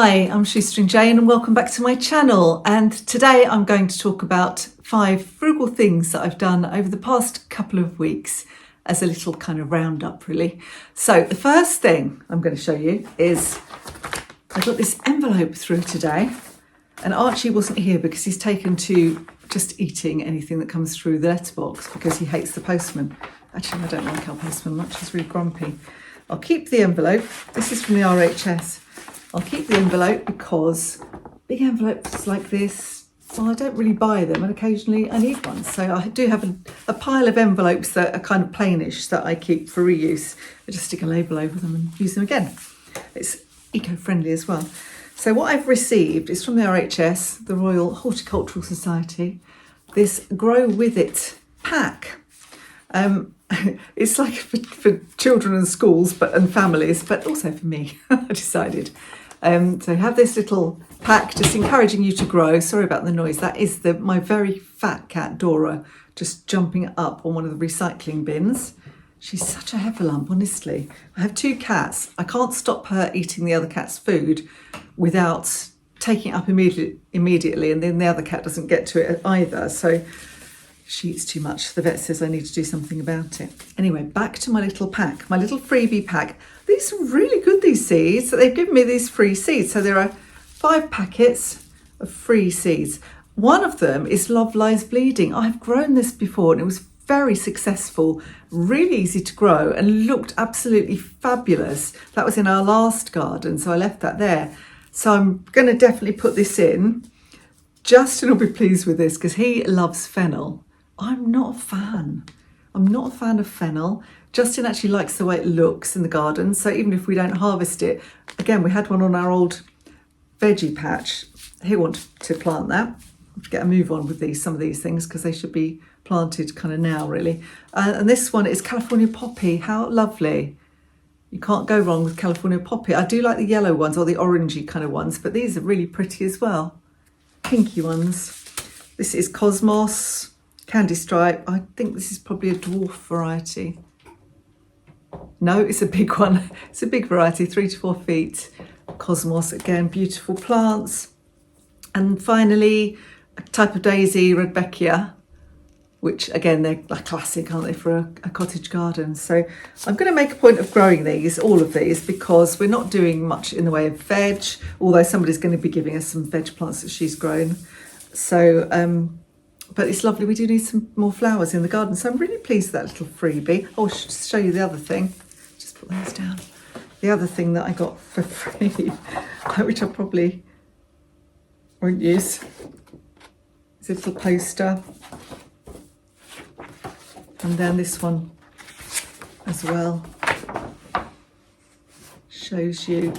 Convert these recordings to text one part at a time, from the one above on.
Hi, I'm Shoestring Jane and welcome back to my channel. And today I'm going to talk about 5 frugal things that I've done over the past couple of weeks as a little kind of roundup really. So the first thing I'm going to show you is I got this envelope through today, and Archie wasn't here because he's taken to just eating anything that comes through the letterbox because he hates the postman. Actually, I don't like our postman much, he's really grumpy. I'll keep the envelope. This is from the RHS. I'll keep the envelope because big envelopes like this, well, I don't really buy them and occasionally I need one. So I do have a pile of envelopes that are kind of plainish that I keep for reuse. I just stick a label over them and use them again. It's eco-friendly as well. So what I've received is from the RHS, the Royal Horticultural Society, this Grow With It pack. It's like for children and schools and families, but also for me, I decided. So I have this little pack just encouraging you to grow. Sorry about the noise. That is my very fat cat, Dora, just jumping up on one of the recycling bins. She's such a heffalump, honestly. I have 2 cats. I can't stop her eating the other cat's food without taking it up immediately, and then the other cat doesn't get to it either. So she eats too much. The vet says I need to do something about it. Anyway, back to my little pack, my little freebie pack. These are really good, these seeds. They've given me these free seeds. So there are 5 packets of free seeds. One of them is Love Lies Bleeding. I've grown this before and it was very successful, really easy to grow and looked absolutely fabulous. That was in our last garden, so I left that there. So I'm going to definitely put this in. Justin will be pleased with this because he loves fennel. I'm not a fan. I'm not a fan of fennel. Justin actually likes the way it looks in the garden. So even if we don't harvest it, again, we had one on our old veggie patch. He wanted to plant that. We'll get a move on with some of these things because they should be planted kind of now really. And this one is California Poppy. How lovely. You can't go wrong with California Poppy. I do like the yellow ones or the orangey kind of ones, but these are really pretty as well. Pinky ones. This is Cosmos. Candy Stripe. I think this is probably a dwarf variety. No, it's a big one. It's a big variety, 3 to 4 feet. Cosmos, again, beautiful plants. And finally, a type of daisy, Rudbeckia, which again, they're a classic, aren't they, for a cottage garden. So I'm going to make a point of growing these, all of these, because we're not doing much in the way of veg, although somebody's going to be giving us some veg plants that she's grown. So, but it's lovely. We do need some more flowers in the garden. So I'm really pleased with that little freebie. I'll show you the other thing. Just put those down. The other thing that I got for free, which I probably won't use, is a little poster. And then this one as well. Shows you,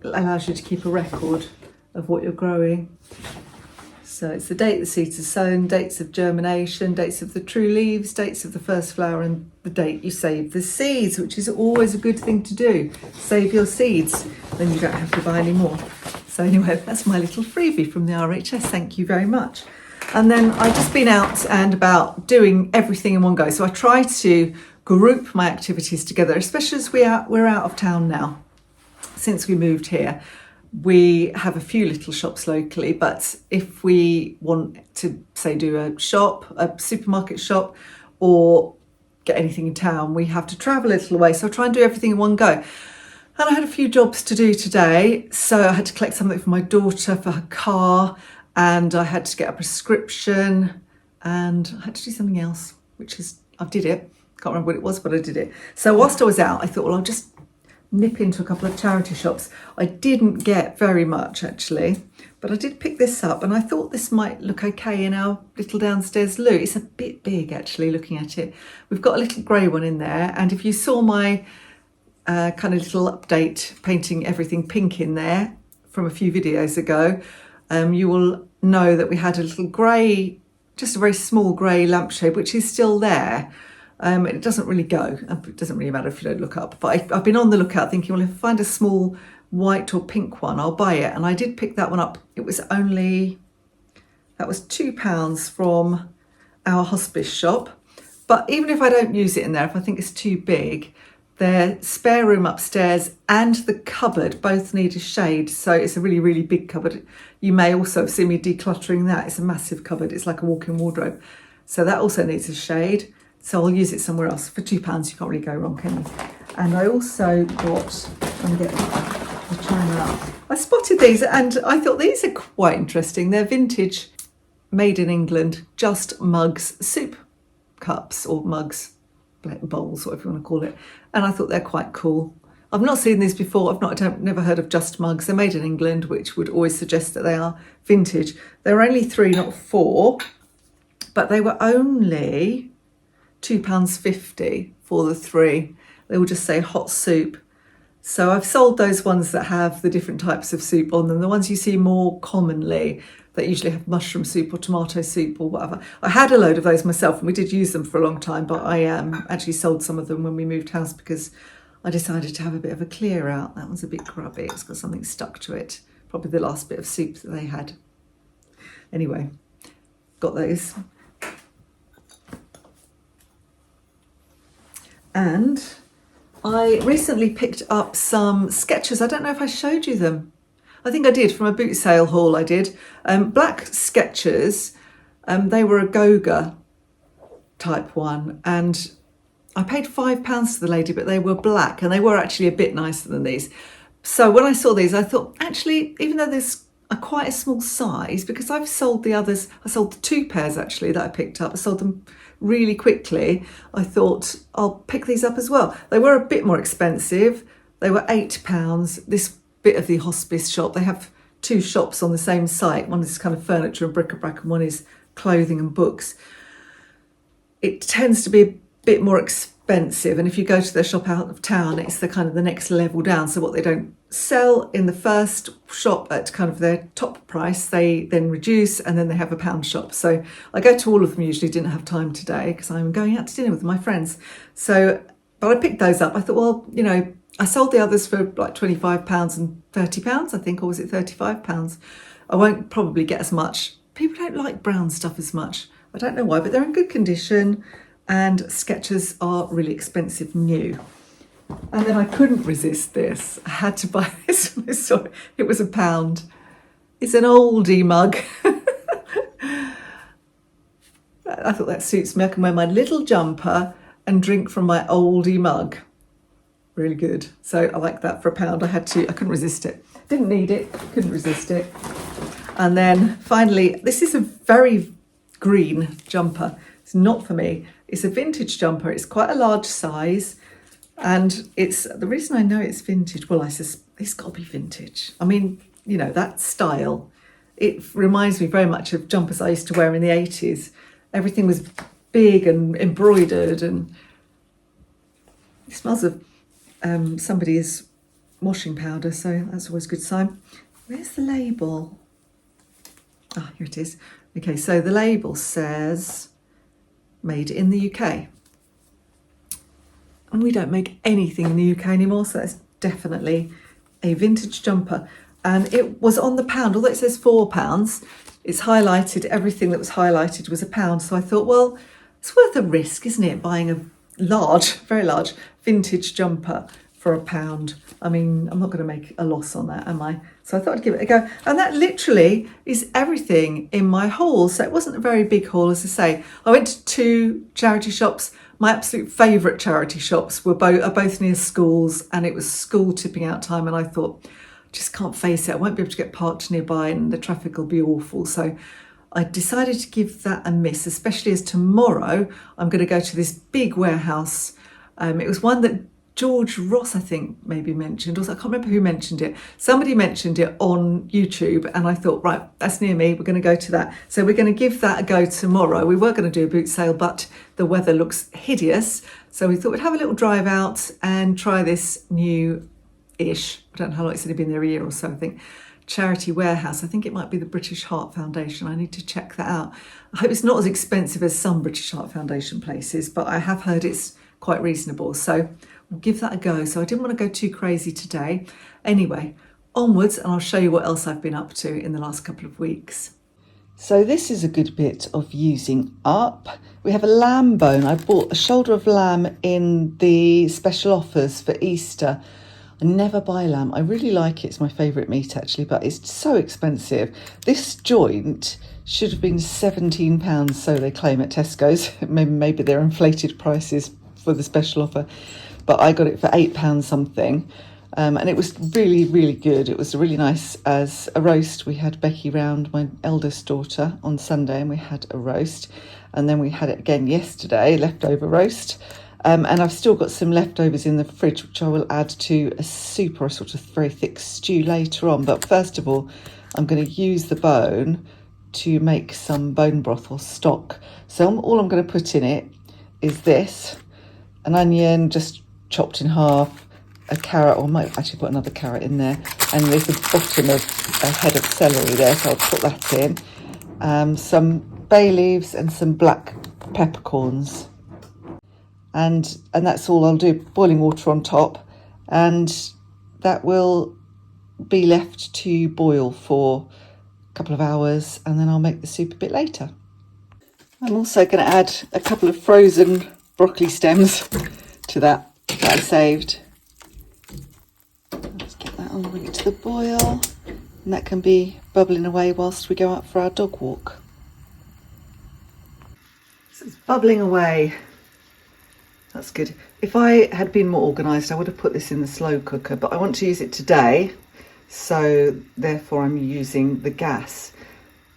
allows you to keep a record of what you're growing. So it's the date the seeds are sown, dates of germination, dates of the true leaves, dates of the first flower, and the date you save the seeds, which is always a good thing to do. Save your seeds, then you don't have to buy any more. So anyway, that's my little freebie from the RHS. Thank you very much. And then I've just been out and about doing everything in one go. So I try to group my activities together, especially as we're out of town now. Since we moved here, we have a few little shops locally, but if we want to, say, do a supermarket shop, or get anything in town, we have to travel a little way. So I try and do everything in one go. And I had a few jobs to do today. So I had to collect something for my daughter for her car, and I had to get a prescription, and I had to do something else, I did it. Can't remember what it was, but I did it. So whilst I was out, I thought, well, I'll just nip into a couple of charity shops. I didn't get very much actually, but I did pick this up and I thought this might look okay in our little downstairs loo. It's a bit big actually, looking at it. We've got a little grey one in there, and if you saw my kind of little update painting everything pink in there from a few videos ago, you will know that we had a little grey, just a very small grey lampshade, which is still there. It doesn't really go. It doesn't really matter if you don't look up. But I've been on the lookout thinking, well, if I find a small white or pink one, I'll buy it. And I did pick that one up. That was £2 from our hospice shop. But even if I don't use it in there, if I think it's too big, their spare room upstairs and the cupboard both need a shade. So it's a really, really big cupboard. You may also have seen me decluttering that. It's a massive cupboard. It's like a walk-in wardrobe. So that also needs a shade. So I'll use it somewhere else. For £2, you can't really go wrong, can you? And I also got, I'm getting the china up. I spotted these and I thought these are quite interesting. They're vintage, made in England, Just Mugs soup cups or mugs, bowls, whatever you want to call it. And I thought they're quite cool. I've not seen these before. I've never heard of Just Mugs. They're made in England, which would always suggest that they are vintage. They're only £3, not £4, but they were only £2.50 for the 3. They will just say hot soup. So I've sold those ones that have the different types of soup on them. The ones you see more commonly that usually have mushroom soup or tomato soup or whatever. I had a load of those myself and we did use them for a long time, but I actually sold some of them when we moved house because I decided to have a bit of a clear out. That one's a bit grubby. It's got something stuck to it. Probably the last bit of soup that they had. Anyway, got those. And I recently picked up some Skechers. I don't know if I showed you them. I think I did, from a boot sale haul I did. Black Skechers, they were a Goga type one. And I paid £5 to the lady, but they were black and they were actually a bit nicer than these. So when I saw these, I thought, actually, even though there's quite a small size, because I've sold the others, I sold the 2 pairs actually that I picked up. I sold them really quickly. I thought I'll pick these up as well. They were a bit more expensive. They were £8. This bit of the hospice shop, they have 2 shops on the same site. One is kind of furniture and bric-a-brac and one is clothing and books. It tends to be a bit more expensive, and if you go to their shop out of town, it's the kind of the next level down. So what they don't sell in the first shop at kind of their top price, they then reduce, and then they have a pound shop. So I go to all of them usually. Didn't have time today because I'm going out to dinner with my friends. So, but I picked those up. I thought, well, you know, I sold the others for like £25 and £30, I think, or was it £35? I won't probably get as much. People don't like brown stuff as much. I don't know why, but they're in good condition, and Skechers are really expensive new. And then I couldn't resist this. I had to buy this when I saw it. It was £1. It's an oldie mug. I thought that suits me. I can wear my little jumper and drink from my oldie mug. Really good. So I like that for £1. I couldn't resist it. Didn't need it, couldn't resist it. And then finally, this is a very green jumper. It's not for me. It's a vintage jumper. It's quite a large size. And it's the reason I know it's vintage. Well, it's got to be vintage. I mean, you know, that style. It reminds me very much of jumpers I used to wear in the 80s. Everything was big and embroidered, and it smells of somebody's washing powder, so that's always a good sign. Where's the label? Ah, here it is. Okay, so the label says made in the UK. And we don't make anything in the UK anymore, so that's definitely a vintage jumper. And it was on the pound, although it says £4, it's highlighted, everything that was highlighted was £1. So I thought, well, it's worth a risk, isn't it, buying a large, very large vintage jumper for £1. I mean, I'm not going to make a loss on that, am I? So I thought I'd give it a go. And that literally is everything in my haul. So it wasn't a very big haul, as I say. I went to 2 charity shops. My absolute favourite charity shops are both near schools, and it was school tipping out time, and I thought, just can't face it. I won't be able to get parked nearby and the traffic will be awful. So I decided to give that a miss, especially as tomorrow I'm going to go to this big warehouse. It was one that George Ross, I think, maybe mentioned. Also, I can't remember who mentioned it. Somebody mentioned it on YouTube, and I thought, right, that's near me. We're going to go to that. So we're going to give that a go tomorrow. We were going to do a boot sale, but the weather looks hideous. So we thought we'd have a little drive out and try this new-ish. I don't know how long it's only been there, a year or so, I think. Charity warehouse. I think it might be the British Heart Foundation. I need to check that out. I hope it's not as expensive as some British Heart Foundation places, but I have heard it's quite reasonable. So we'll give that a go. So I didn't want to go too crazy today. Anyway, onwards, and I'll show you what else I've been up to in the last couple of weeks. So this is a good bit of using up. We have a lamb bone. I bought a shoulder of lamb in the special offers for Easter. I never buy lamb. I really like it. It's my favourite meat actually, but it's so expensive. This joint should have been £17, so they claim at Tesco's. Maybe they're inflated prices for the special offer, but I got it for £8 something. And it was really, really good. It was really nice as a roast. We had Becky round, my eldest daughter, on Sunday, and we had a roast. And then we had it again yesterday, leftover roast. And I've still got some leftovers in the fridge, which I will add to a soup or a sort of very thick stew later on. But first of all, I'm going to use the bone to make some bone broth or stock. So all I'm going to put in it is this, an onion just chopped in half, a carrot, or I might actually put another carrot in there, and there's the bottom of a head of celery there, so I'll put that in, some bay leaves and some black peppercorns, and that's all I'll do. Boiling water on top, and that will be left to boil for a couple of hours, and then I'll make the soup a bit later. I'm also going to add a couple of frozen broccoli stems to that I saved. Let's get that on, bring it to the boil, and that can be bubbling away whilst we go out for our dog walk. So it's bubbling away. That's good. If I had been more organised, I would have put this in the slow cooker, but I want to use it today, so therefore I'm using the gas,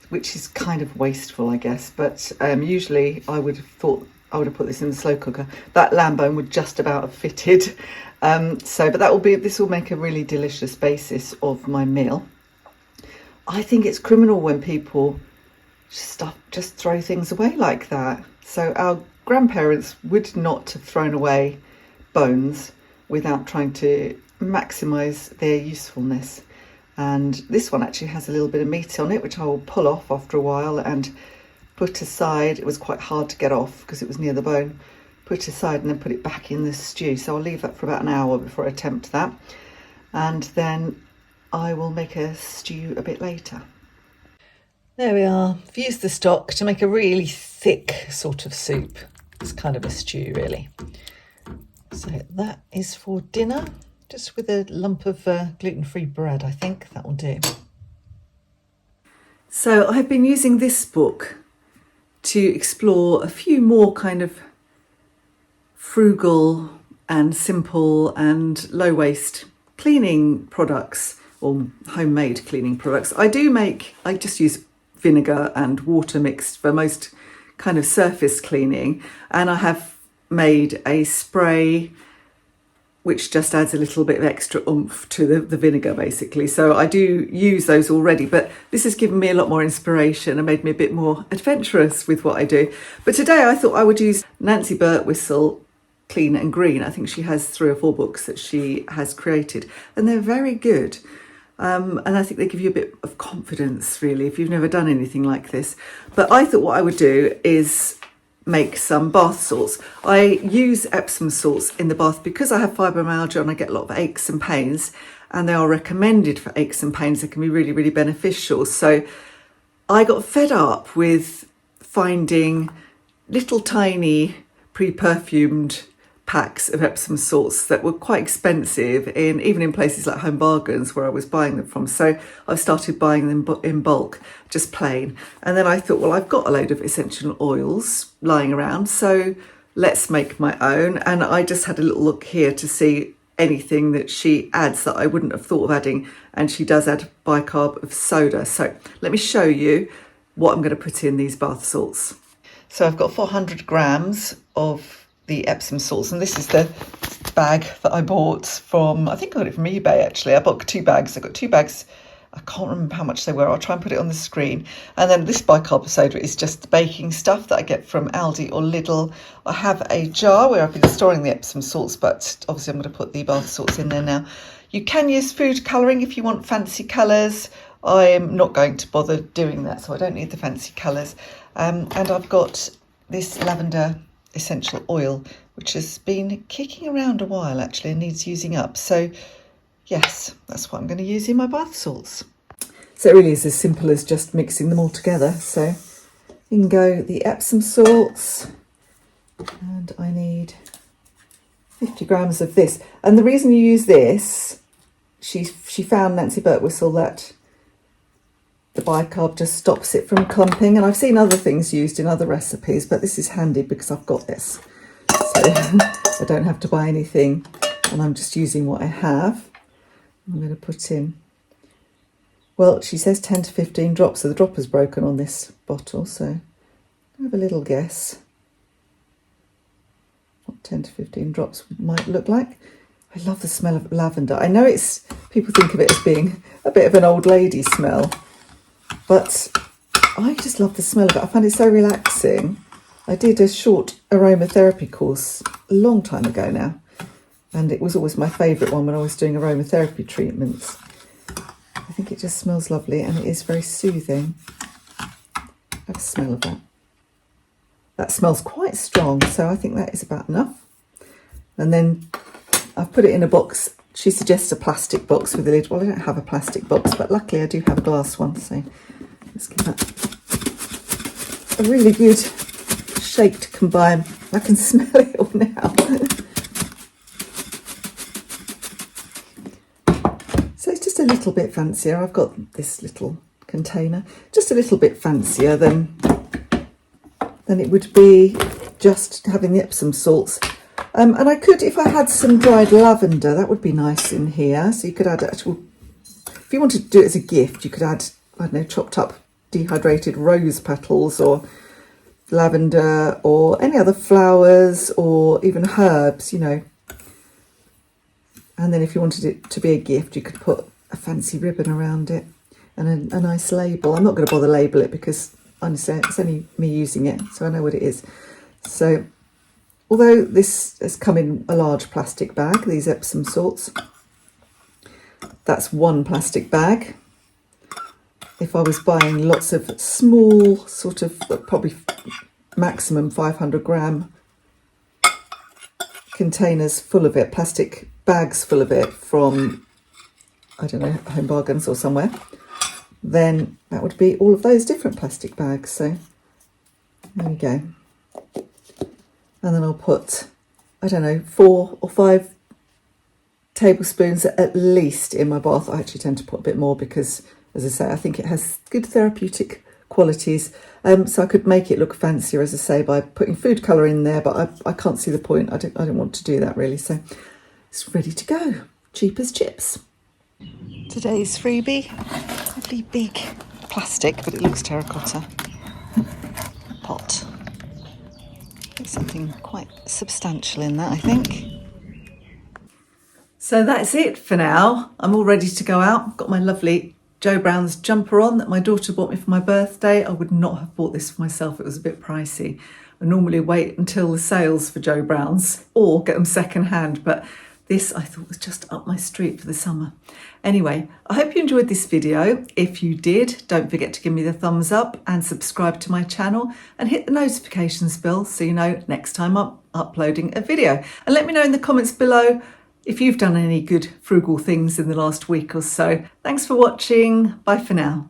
which is kind of wasteful, I guess, but usually I would have thought I would have put this in the slow cooker. That lamb bone would just about have fitted. But this will make a really delicious basis of my meal. I think it's criminal when people just throw things away like that. So our grandparents would not have thrown away bones without trying to maximise their usefulness. And this one actually has a little bit of meat on it, which I will pull off after a while and put aside. It was quite hard to get off because it was near the bone. Put aside and then put it back in the stew. So I'll leave that for about an hour before I attempt that. And then I will make a stew a bit later. There we are. I've used the stock to make a really thick sort of soup. It's kind of a stew really. So that is for dinner, just with a lump of gluten-free bread. I think that will do. So I've been using this book to explore a few more kind of frugal and simple and low waste cleaning products, or homemade cleaning products. I just use vinegar and water mixed for most kind of surface cleaning, and I have made a spray which just adds a little bit of extra oomph to the vinegar basically. So I do use those already, but this has given me a lot more inspiration and made me a bit more adventurous with what I do. But today I thought I would use Nancy Birtwistle Clean and Green. I think she has 3 or 4 books that she has created, and they're very good. And I think they give you a bit of confidence really if you've never done anything like this. But I thought what I would do is make some bath salts. I use Epsom salts in the bath because I have fibromyalgia and I get a lot of aches and pains, and they are recommended for aches and pains. They can be really, really beneficial. So I got fed up with finding little tiny pre-perfumed packs of Epsom salts that were quite expensive even in places like Home Bargains where I was buying them from. So I've started buying them in bulk, just plain. And then I thought, well, I've got a load of essential oils lying around, so let's make my own. And I just had a little look here to see anything that she adds that I wouldn't have thought of adding. And she does add bicarb of soda. So let me show you what I'm going to put in these bath salts. So I've got 400 grams of the Epsom salts, and this is the bag that I bought from, I think I got it from eBay actually. I bought 2 bags. I got 2 bags. I can't remember how much they were. I'll try and put it on the screen. And then this bicarb of soda is just the baking stuff that I get from Aldi or Lidl. I have a jar where I've been storing the Epsom salts, but obviously I'm going to put the bath salts in there now. You can use food colouring if you want fancy colours. I am not going to bother doing that, so I don't need the fancy colours. And I've got this lavender essential oil, which has been kicking around a while actually and needs using up. So yes, that's what I'm going to use in my bath salts. So it really is as simple as just mixing them all together. So you can go the Epsom salts, and I need 50 grams of this. And the reason you use this, she found, Nancy Birtwistle, that the bicarb just stops it from clumping. And I've seen other things used in other recipes, but this is handy because I've got this. So I don't have to buy anything, and I'm just using what I have. I'm going to put in, well, she says 10 to 15 drops, so the dropper's broken on this bottle, so I have a little guess what 10 to 15 drops might look like. I love the smell of lavender. I know people think of it as being a bit of an old lady smell, but I just love the smell of it. I find it so relaxing. I did a short aromatherapy course a long time ago now, and it was always my favourite one when I was doing aromatherapy treatments. I think it just smells lovely, and it is very soothing. Have a smell of that. That smells quite strong, so I think that is about enough. And then I've put it in a box. She suggests a plastic box with a lid. Well, I don't have a plastic box, but luckily I do have a glass one, so let's give that a really good shake to combine. I can smell it all now. So it's just a little bit fancier. I've got this little container, just a little bit fancier than it would be just having the Epsom salts. And I could, if I had some dried lavender, that would be nice in here. So you could add actual, if you wanted to do it as a gift, you could add, I don't know, chopped up dehydrated rose petals or lavender or any other flowers or even herbs, you know. And then if you wanted it to be a gift, you could put a fancy ribbon around it and a nice label. I'm not going to bother label it because honestly it's only me using it, so I know what it is. So although this has come in a large plastic bag, these Epsom salts, that's one plastic bag. If I was buying lots of small, sort of probably maximum 500 gram containers full of it, plastic bags full of it from, I don't know, Home Bargains or somewhere, then that would be all of those different plastic bags. So there we go. And then I'll put, I don't know, 4 or 5 tablespoons at least in my bath. I actually tend to put a bit more because, as I say, I think it has good therapeutic qualities. So I could make it look fancier, as I say, by putting food colour in there, but I can't see the point. I don't want to do that really. So it's ready to go. Cheap as chips. Today's freebie, lovely big plastic, but it looks terracotta pot. There's something quite substantial in that, I think. So that's it for now. I'm all ready to go out. I've got my lovely Jo Brown's jumper on that my daughter bought me for my birthday. I would not have bought this for myself. It was a bit pricey. I normally wait until the sales for Jo Brown's or get them second hand, but this I thought was just up my street for the summer. Anyway, I hope you enjoyed this video. If you did, don't forget to give me the thumbs up and subscribe to my channel and hit the notifications bell so you know next time I'm uploading a video. And let me know in the comments below if you've done any good frugal things in the last week or so. Thanks for watching. Bye for now.